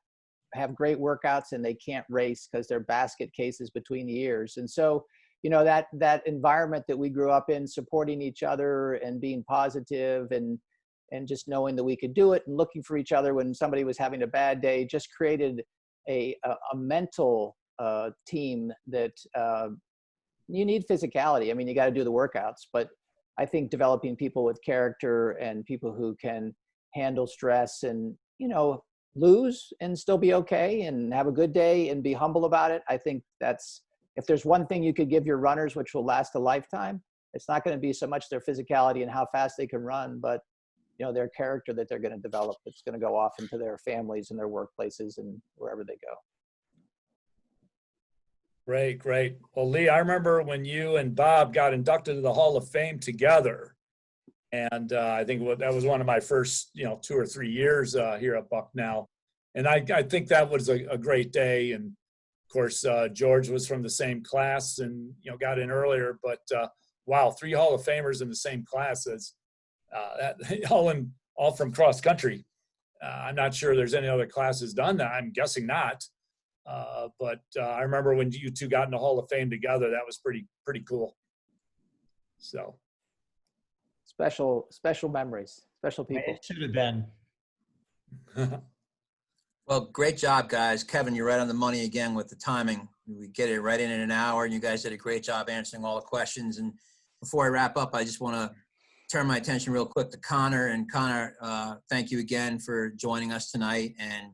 have great workouts, and they can't race because they're basket cases between the ears. And so, that environment that we grew up in, supporting each other and being positive and just knowing that we could do it and looking for each other when somebody was having a bad day, just created a mental team that you need physicality. I mean, you got to do the workouts, but I think developing people with character and people who can handle stress and, lose and still be okay and have a good day and be humble about it. I think if there's one thing you could give your runners, which will last a lifetime, it's not going to be so much their physicality and how fast they can run, but their character that they're going to develop. It's going to go off into their families and their workplaces and wherever they go. Great. Well, Lee, I remember when you and Bob got inducted to the Hall of Fame together. And I think that was one of my first, 2 or 3 years here at Bucknell. And I think that was a great day. And of course, George was from the same class and, got in earlier. But wow, 3 Hall of Famers in the same class is all from cross country. I'm not sure there's any other classes done that. I'm guessing not. But I remember when you two got in the Hall of Fame together, that was pretty cool. So special memories, special people. It should have been. Well, great job, guys. Kevin, you're right on the money again with the timing. We get it right in an hour, and you guys did a great job answering all the questions. And before I wrap up, I just want to turn my attention real quick to Connor. And Connor, thank you again for joining us tonight. And,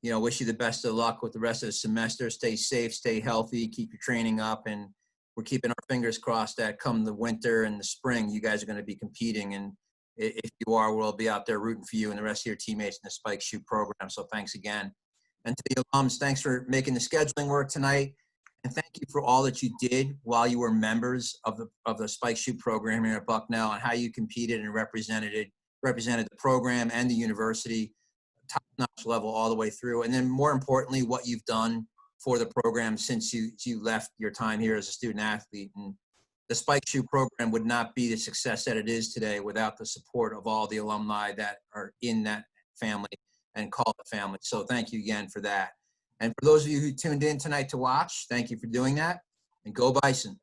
wish you the best of luck with the rest of the semester. Stay safe, stay healthy, keep your training up. And we're keeping our fingers crossed that come the winter and the spring, you guys are going to be competing. And if you are, we'll be out there rooting for you and the rest of your teammates in the Spike Shoot program. So thanks again. And to the alums, thanks for making the scheduling work tonight. And thank you for all that you did while you were members of the Spike Shoot program here at Bucknell, and how you competed and represented the program and the university, top-notch level all the way through. And then more importantly, what you've done for the program since you left your time here as a student athlete. And the Spike Shoot program would not be the success that it is today without the support of all the alumni that are in that family and call it family. So thank you again for that. And for those of you who tuned in tonight to watch, thank you for doing that, and go Bison.